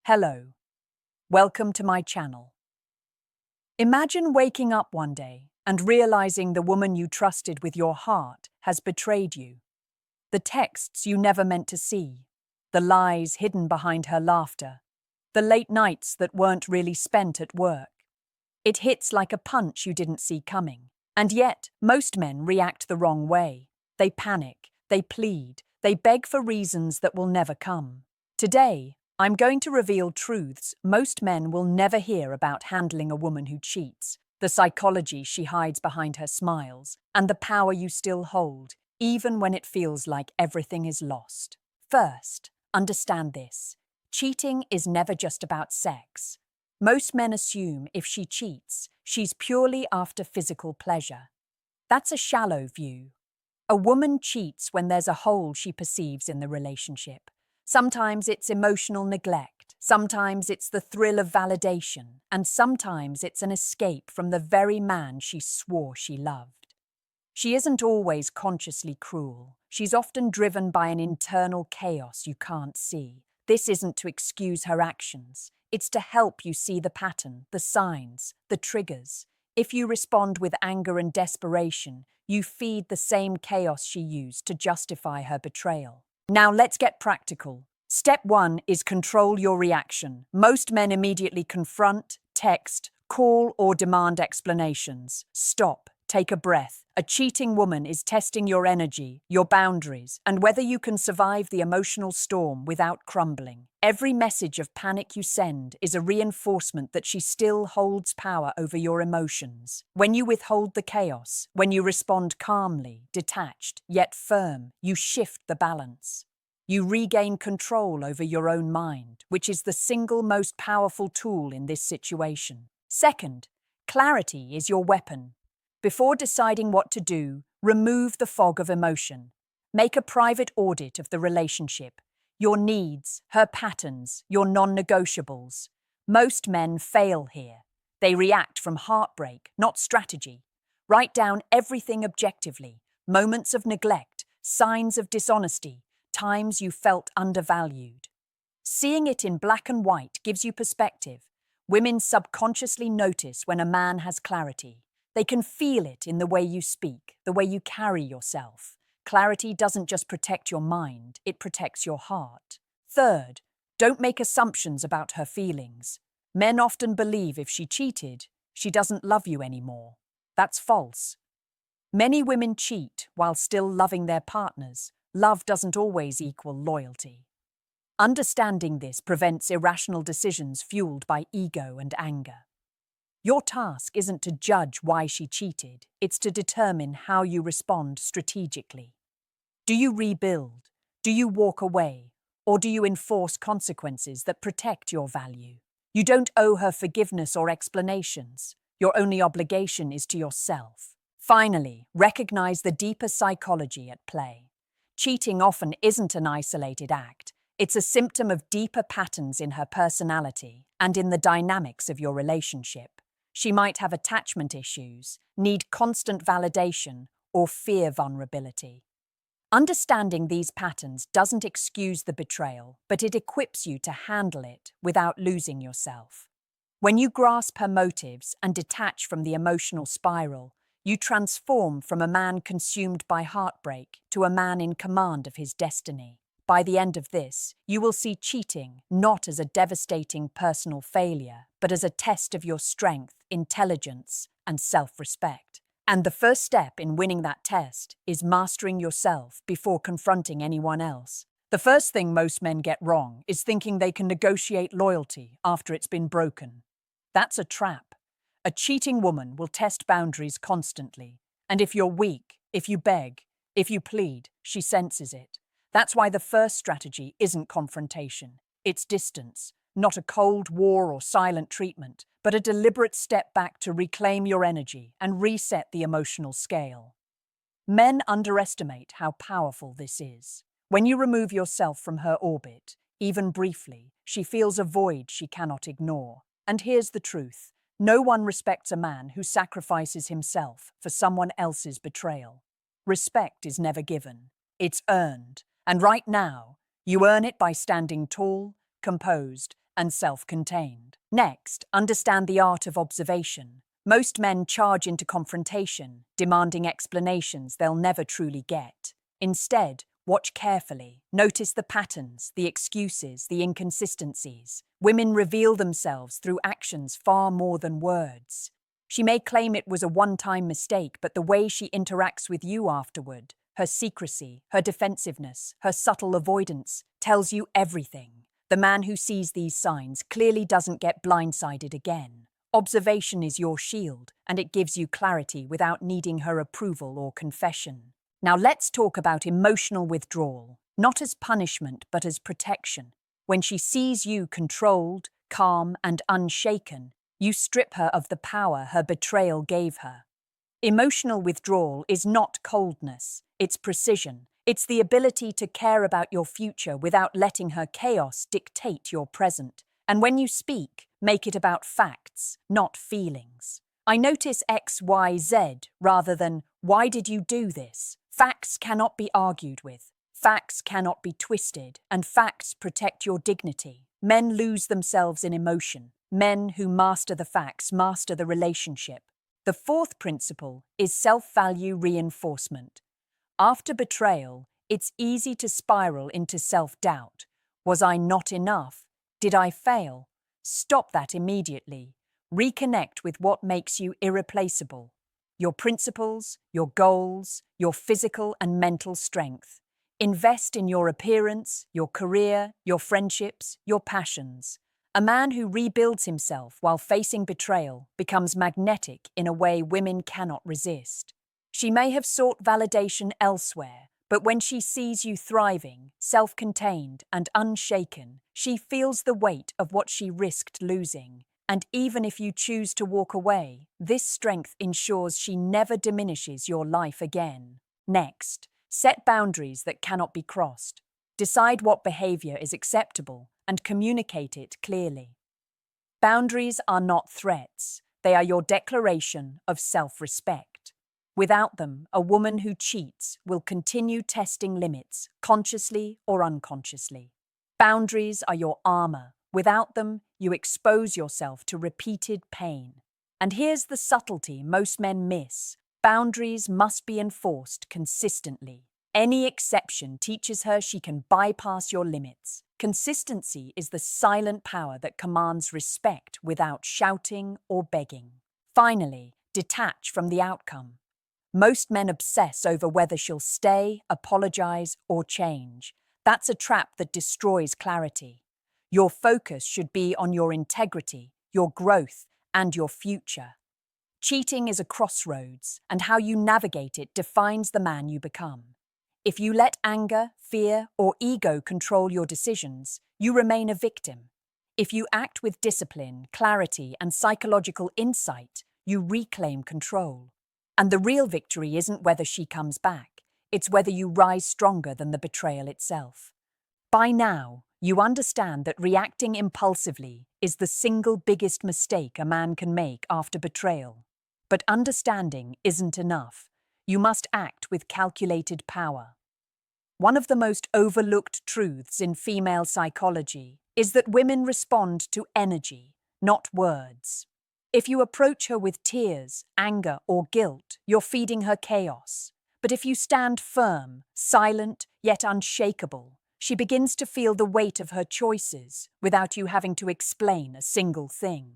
Hello, welcome to my channel. Imagine waking up one day and realizing the woman you trusted with your heart has betrayed you. The texts you never meant to see, the lies hidden behind her laughter, the late nights that weren't really spent at work. It hits like a punch you didn't see coming. And yet, most men react the wrong way. They panic, they plead, they beg for reasons that will never come. Today, I'm going to reveal truths most men will never hear about handling a woman who cheats, the psychology she hides behind her smiles, and the power you still hold, even when it feels like everything is lost. First, understand this. Cheating is never just about sex. Most men assume if she cheats, she's purely after physical pleasure. That's a shallow view. A woman cheats when there's a hole she perceives in the relationship. Sometimes it's emotional neglect, sometimes it's the thrill of validation, and sometimes it's an escape from the very man she swore she loved. She isn't always consciously cruel. She's often driven by an internal chaos you can't see. This isn't to excuse her actions. It's to help you see the pattern, the signs, the triggers. If you respond with anger and desperation, you feed the same chaos she used to justify her betrayal. Now let's get practical. Step 1 is control your reaction. Most men immediately confront, text, call, or demand explanations. Stop. Take a breath. A cheating woman is testing your energy, your boundaries, and whether you can survive the emotional storm without crumbling. Every message of panic you send is a reinforcement that she still holds power over your emotions. When you withhold the chaos, when you respond calmly, detached, yet firm, you shift the balance. You regain control over your own mind, which is the single most powerful tool in this situation. Second, clarity is your weapon. Before deciding what to do, remove the fog of emotion. Make a private audit of the relationship, your needs, her patterns, your non-negotiables. Most men fail here. They react from heartbreak, not strategy. Write down everything objectively, moments of neglect, signs of dishonesty, times you felt undervalued. Seeing it in black and white gives you perspective. Women subconsciously notice when a man has clarity. They can feel it in the way you speak, the way you carry yourself. Clarity doesn't just protect your mind, it protects your heart. Third, don't make assumptions about her feelings. Men often believe if she cheated, she doesn't love you anymore. That's false. Many women cheat while still loving their partners. Love doesn't always equal loyalty. Understanding this prevents irrational decisions fueled by ego and anger. Your task isn't to judge why she cheated, it's to determine how you respond strategically. Do you rebuild? Do you walk away? Or do you enforce consequences that protect your value? You don't owe her forgiveness or explanations. Your only obligation is to yourself. Finally, recognize the deeper psychology at play. Cheating often isn't an isolated act. It's a symptom of deeper patterns in her personality and in the dynamics of your relationship. She might have attachment issues, need constant validation, or fear vulnerability. Understanding these patterns doesn't excuse the betrayal, but it equips you to handle it without losing yourself. When you grasp her motives and detach from the emotional spiral, you transform from a man consumed by heartbreak to a man in command of his destiny. By the end of this, you will see cheating not as a devastating personal failure, but as a test of your strength, intelligence, and self-respect. And the first step in winning that test is mastering yourself before confronting anyone else. The first thing most men get wrong is thinking they can negotiate loyalty after it's been broken. That's a trap. A cheating woman will test boundaries constantly, and if you're weak, if you beg, if you plead, she senses it. That's why the first strategy isn't confrontation. It's distance, not a cold war or silent treatment, but a deliberate step back to reclaim your energy and reset the emotional scale. Men underestimate how powerful this is. When you remove yourself from her orbit, even briefly, she feels a void she cannot ignore. And here's the truth. No one respects a man who sacrifices himself for someone else's betrayal. Respect is never given. It's earned. And right now, you earn it by standing tall, composed, and self-contained. Next, understand the art of observation. Most men charge into confrontation, demanding explanations they'll never truly get. Instead, watch carefully. Notice the patterns, the excuses, the inconsistencies. Women reveal themselves through actions far more than words. She may claim it was a one-time mistake, but the way she interacts with you afterward, her secrecy, her defensiveness, her subtle avoidance, tells you everything. The man who sees these signs clearly doesn't get blindsided again. Observation is your shield, and it gives you clarity without needing her approval or confession. Now let's talk about emotional withdrawal, not as punishment but as protection. When she sees you controlled, calm, and unshaken, you strip her of the power her betrayal gave her. Emotional withdrawal is not coldness, it's precision. It's the ability to care about your future without letting her chaos dictate your present. And when you speak, make it about facts, not feelings. I notice X, Y, Z rather than why did you do this? Facts cannot be argued with. Facts cannot be twisted, and facts protect your dignity. Men lose themselves in emotion. Men who master the facts master the relationship. The fourth principle is self-value reinforcement. After betrayal, it's easy to spiral into self-doubt. Was I not enough? Did I fail? Stop that immediately. Reconnect with what makes you irreplaceable. Your principles, your goals, your physical and mental strength. Invest in your appearance, your career, your friendships, your passions. A man who rebuilds himself while facing betrayal becomes magnetic in a way women cannot resist. She may have sought validation elsewhere, but when she sees you thriving, self-contained, and unshaken, she feels the weight of what she risked losing. And even if you choose to walk away, this strength ensures she never diminishes your life again. Next, set boundaries that cannot be crossed. Decide what behavior is acceptable and communicate it clearly. Boundaries are not threats. They are your declaration of self-respect. Without them, a woman who cheats will continue testing limits, consciously or unconsciously. Boundaries are your armor. Without them, you expose yourself to repeated pain. And here's the subtlety most men miss. Boundaries must be enforced consistently. Any exception teaches her she can bypass your limits. Consistency is the silent power that commands respect without shouting or begging. Finally, detach from the outcome. Most men obsess over whether she'll stay, apologize, or change. That's a trap that destroys clarity. Your focus should be on your integrity, your growth, and your future. Cheating is a crossroads, and how you navigate it defines the man you become. If you let anger, fear, or ego control your decisions, you remain a victim. If you act with discipline, clarity, and psychological insight, you reclaim control. And the real victory isn't whether she comes back, it's whether you rise stronger than the betrayal itself. By now, you understand that reacting impulsively is the single biggest mistake a man can make after betrayal. But understanding isn't enough. You must act with calculated power. One of the most overlooked truths in female psychology is that women respond to energy, not words. If you approach her with tears, anger, or guilt, you're feeding her chaos. But if you stand firm, silent, yet unshakable, she begins to feel the weight of her choices without you having to explain a single thing.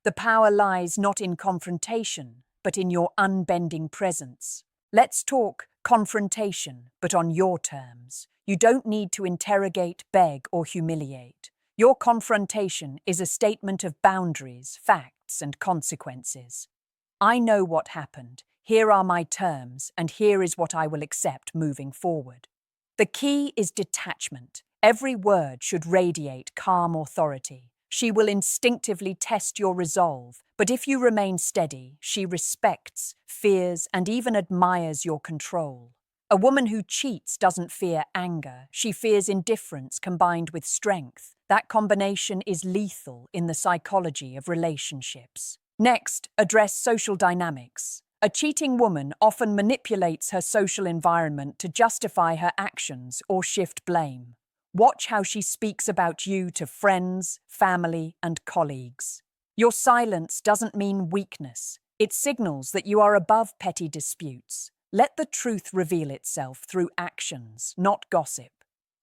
The power lies not in confrontation, but in your unbending presence. Let's talk confrontation, but on your terms. You don't need to interrogate, beg, or humiliate. Your confrontation is a statement of boundaries, facts, and consequences. I know what happened. Here are my terms, and here is what I will accept moving forward. The key is detachment. Every word should radiate calm authority. She will instinctively test your resolve, but if you remain steady, she respects, fears, and even admires your control. A woman who cheats doesn't fear anger, she fears indifference combined with strength. That combination is lethal in the psychology of relationships. Next, address social dynamics. A cheating woman often manipulates her social environment to justify her actions or shift blame. Watch how she speaks about you to friends, family, and colleagues. Your silence doesn't mean weakness. It signals that you are above petty disputes. Let the truth reveal itself through actions, not gossip.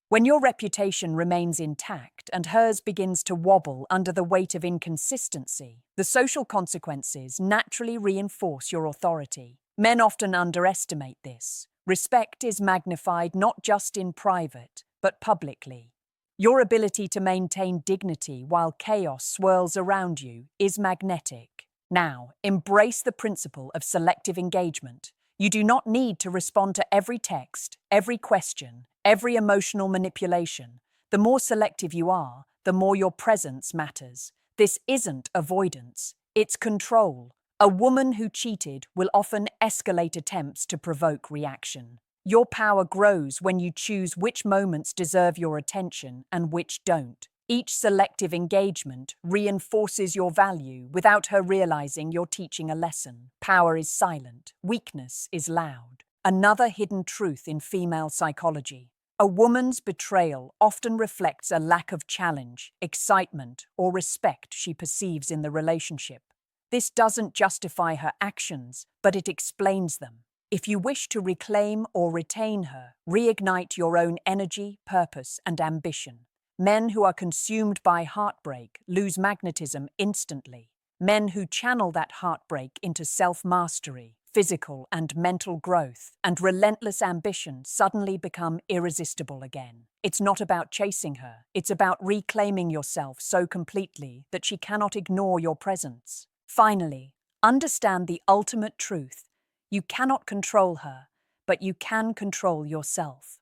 When your reputation remains intact and hers begins to wobble under the weight of inconsistency, the social consequences naturally reinforce your authority. Men often underestimate this. Respect is magnified not just in private, but publicly. Your ability to maintain dignity while chaos swirls around you is magnetic. Now, embrace the principle of selective engagement. You do not need to respond to every text, every question, every emotional manipulation. The more selective you are, the more your presence matters. This isn't avoidance, it's control. A woman who cheated will often escalate attempts to provoke reaction. Your power grows when you choose which moments deserve your attention and which don't. Each selective engagement reinforces your value without her realizing you're teaching a lesson. Power is silent, weakness is loud. Another hidden truth in female psychology. A woman's betrayal often reflects a lack of challenge, excitement, or respect she perceives in the relationship. This doesn't justify her actions, but it explains them. If you wish to reclaim or retain her, reignite your own energy, purpose, and ambition. Men who are consumed by heartbreak lose magnetism instantly. Men who channel that heartbreak into self-mastery, physical and mental growth, and relentless ambition suddenly become irresistible again. It's not about chasing her, it's about reclaiming yourself so completely that she cannot ignore your presence. Finally, understand the ultimate truth. You cannot control her, but you can control yourself.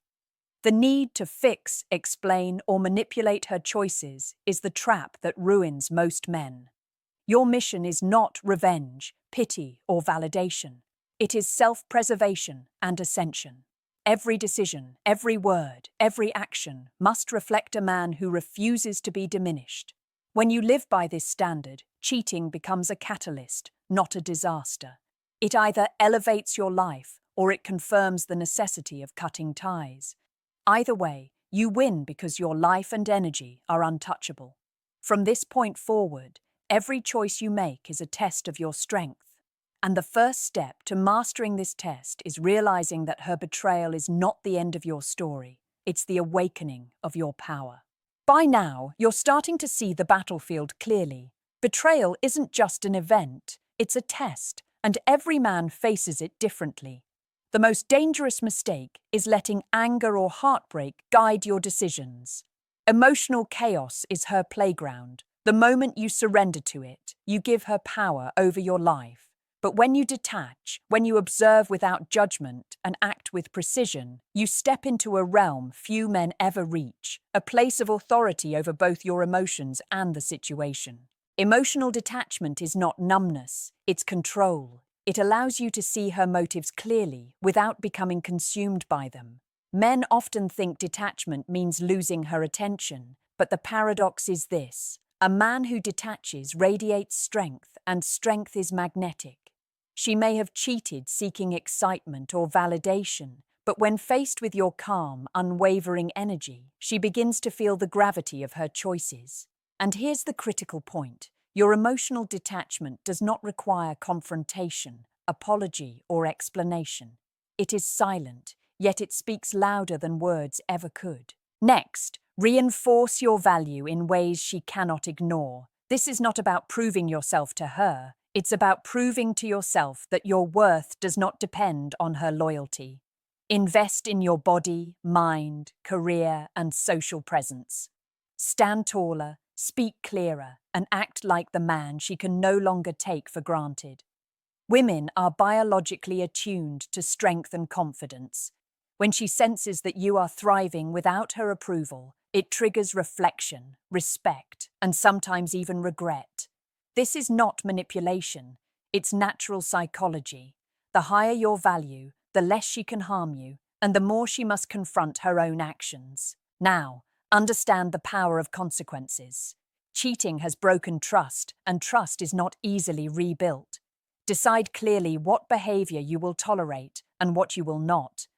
The need to fix, explain, or manipulate her choices is the trap that ruins most men. Your mission is not revenge, pity, or validation. It is self-preservation and ascension. Every decision, every word, every action must reflect a man who refuses to be diminished. When you live by this standard, cheating becomes a catalyst, not a disaster. It either elevates your life or it confirms the necessity of cutting ties. Either way, you win because your life and energy are untouchable. From this point forward, every choice you make is a test of your strength. And the first step to mastering this test is realizing that her betrayal is not the end of your story. It's the awakening of your power. By now, you're starting to see the battlefield clearly. Betrayal isn't just an event, it's a test, and every man faces it differently. The most dangerous mistake is letting anger or heartbreak guide your decisions. Emotional chaos is her playground. The moment you surrender to it, you give her power over your life. But when you detach, when you observe without judgment and act with precision, you step into a realm few men ever reach, a place of authority over both your emotions and the situation. Emotional detachment is not numbness, it's control. It allows you to see her motives clearly without becoming consumed by them. Men often think detachment means losing her attention, but the paradox is this. A man who detaches radiates strength, and strength is magnetic. She may have cheated seeking excitement or validation, but when faced with your calm, unwavering energy, she begins to feel the gravity of her choices. And here's the critical point. Your emotional detachment does not require confrontation, apology, or explanation. It is silent, yet it speaks louder than words ever could. Next, reinforce your value in ways she cannot ignore. This is not about proving yourself to her. It's about proving to yourself that your worth does not depend on her loyalty. Invest in your body, mind, career, and social presence. Stand taller, speak clearer, and act like the man she can no longer take for granted. Women are biologically attuned to strength and confidence. When she senses that you are thriving without her approval, it triggers reflection, respect, and sometimes even regret. This is not manipulation, it's natural psychology. The higher your value, the less she can harm you, and the more she must confront her own actions. Now, understand the power of consequences. Cheating has broken trust, and trust is not easily rebuilt. Decide clearly what behavior you will tolerate and what you will not.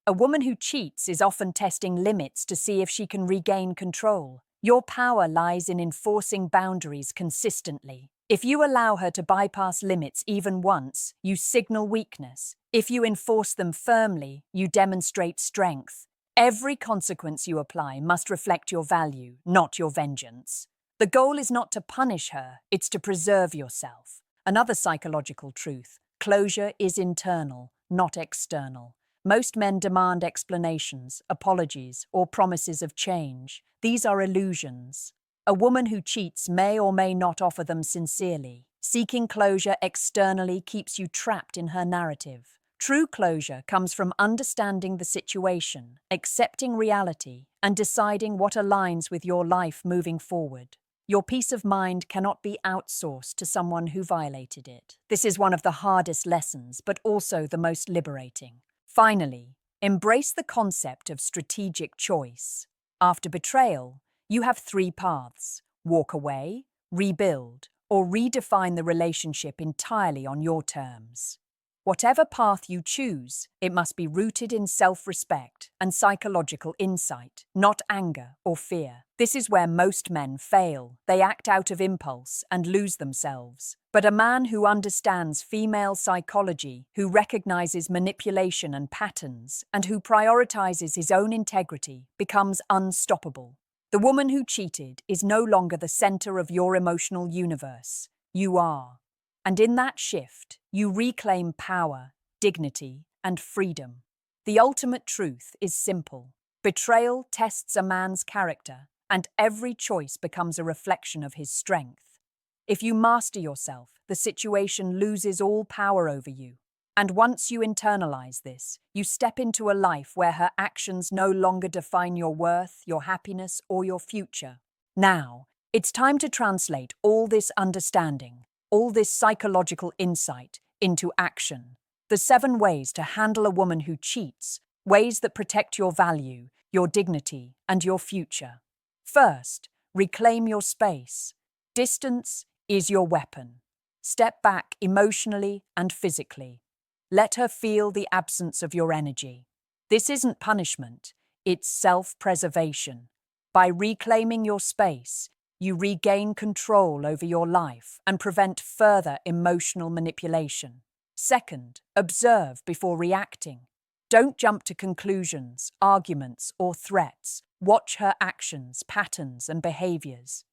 A woman who cheats is often testing limits to see if she can regain control. Your power lies in enforcing boundaries consistently. If you allow her to bypass limits even once, you signal weakness. If you enforce them firmly, you demonstrate strength. Every consequence you apply must reflect your value, not your vengeance. The goal is not to punish her, it's to preserve yourself. Another psychological truth: closure is internal, not external. Most men demand explanations, apologies, or promises of change. These are illusions. A woman who cheats may or may not offer them sincerely. Seeking closure externally keeps you trapped in her narrative. True closure comes from understanding the situation, accepting reality, and deciding what aligns with your life moving forward. Your peace of mind cannot be outsourced to someone who violated it. This is one of the hardest lessons, but also the most liberating. Finally, embrace the concept of strategic choice. After betrayal, you have three paths: walk away, rebuild, or redefine the relationship entirely on your terms. Whatever path you choose, it must be rooted in self-respect and psychological insight, not anger or fear. This is where most men fail. They act out of impulse and lose themselves. But a man who understands female psychology, who recognizes manipulation and patterns, and who prioritizes his own integrity, becomes unstoppable. The woman who cheated is no longer the center of your emotional universe. You are. And in that shift, you reclaim power, dignity, and freedom. The ultimate truth is simple. Betrayal tests a man's character, and every choice becomes a reflection of his strength. If you master yourself, the situation loses all power over you. And once you internalize this, you step into a life where her actions no longer define your worth, your happiness, or your future. Now, it's time to translate all this understanding, all this psychological insight, into action. The 7 ways to handle a woman who cheats, ways that protect your value, your dignity, and your future. First, reclaim your space. Distance is your weapon. Step back emotionally and physically. Let her feel the absence of your energy. This isn't punishment, it's self-preservation. By reclaiming your space, you regain control over your life and prevent further emotional manipulation. Second, observe before reacting. Don't jump to conclusions, arguments, or threats. Watch her actions, patterns, and behaviors.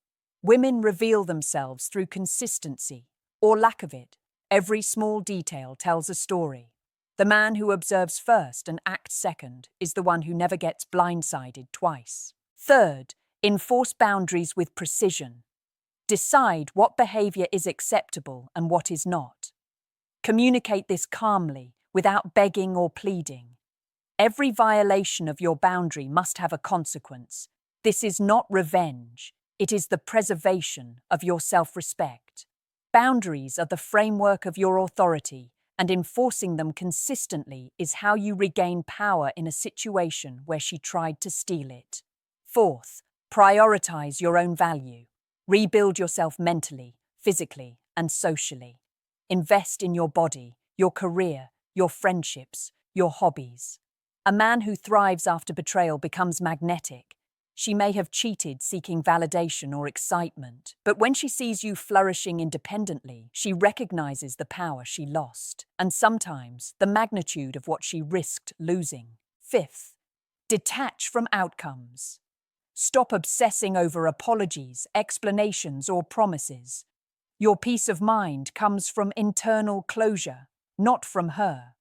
Women reveal themselves through consistency, or lack of it. Every small detail tells a story. The man who observes first and acts second is the one who never gets blindsided twice. Third, enforce boundaries with precision. Decide what behavior is acceptable and what is not. Communicate this calmly, without begging or pleading. Every violation of your boundary must have a consequence. This is not revenge, it is the preservation of your self-respect. Boundaries are the framework of your authority, and enforcing them consistently is how you regain power in a situation where she tried to steal it. Fourth, prioritize your own value. Rebuild yourself mentally, physically, and socially. Invest in your body, your career, your friendships, your hobbies. A man who thrives after betrayal becomes magnetic. She may have cheated seeking validation or excitement, but when she sees you flourishing independently, she recognizes the power she lost, and sometimes the magnitude of what she risked losing. Fifth, detach from outcomes. Stop obsessing over apologies, explanations, or promises. Your peace of mind comes from internal closure, not from her.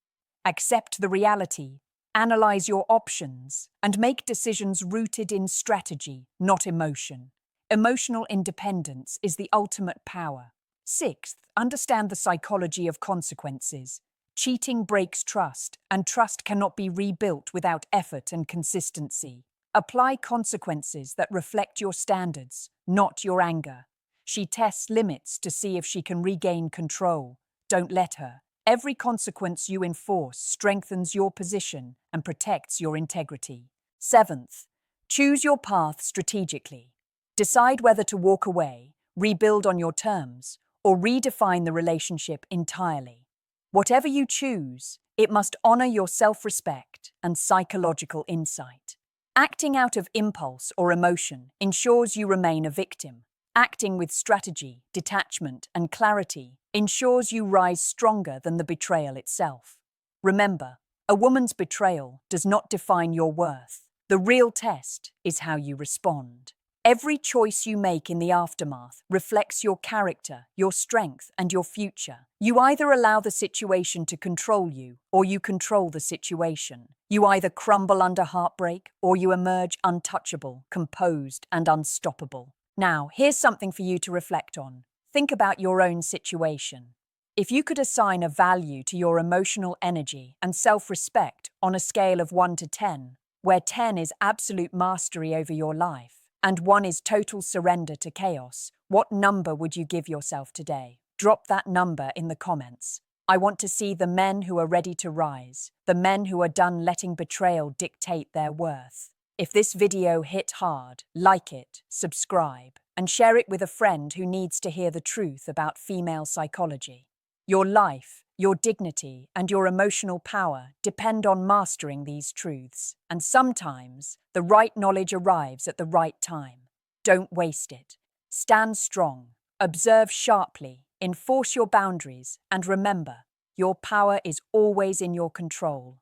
Accept the reality, analyze your options, and make decisions rooted in strategy, not emotion. Emotional independence is the ultimate power. Sixth, understand the psychology of consequences. Cheating breaks trust, and trust cannot be rebuilt without effort and consistency. Apply consequences that reflect your standards, not your anger. She tests limits to see if she can regain control. Don't let her. Every consequence you enforce strengthens your position and protects your integrity. Seventh, choose your path strategically. Decide whether to walk away, rebuild on your terms, or redefine the relationship entirely. Whatever you choose, It must honor your self-respect and psychological insight. Acting out of impulse or emotion ensures you remain a victim. Acting with strategy, detachment, and clarity ensures you rise stronger than the betrayal itself. Remember, a woman's betrayal does not define your worth. The real test is how you respond. Every choice you make in the aftermath reflects your character, your strength, and your future. You either allow the situation to control you, or you control the situation. You either crumble under heartbreak, or you emerge untouchable, composed, and unstoppable. Now, here's something for you to reflect on. Think about your own situation. If you could assign a value to your emotional energy and self-respect on a scale of 1 to 10, where 10 is absolute mastery over your life, and 1 is total surrender to chaos, what number would you give yourself today? Drop that number in the comments. I want to see the men who are ready to rise, the men who are done letting betrayal dictate their worth. If this video hit hard, like it, subscribe, and share it with a friend who needs to hear the truth about female psychology. Your life, your dignity, and your emotional power depend on mastering these truths, and sometimes the right knowledge arrives at the right time. Don't waste it. Stand strong, observe sharply, enforce your boundaries, and remember, your power is always in your control.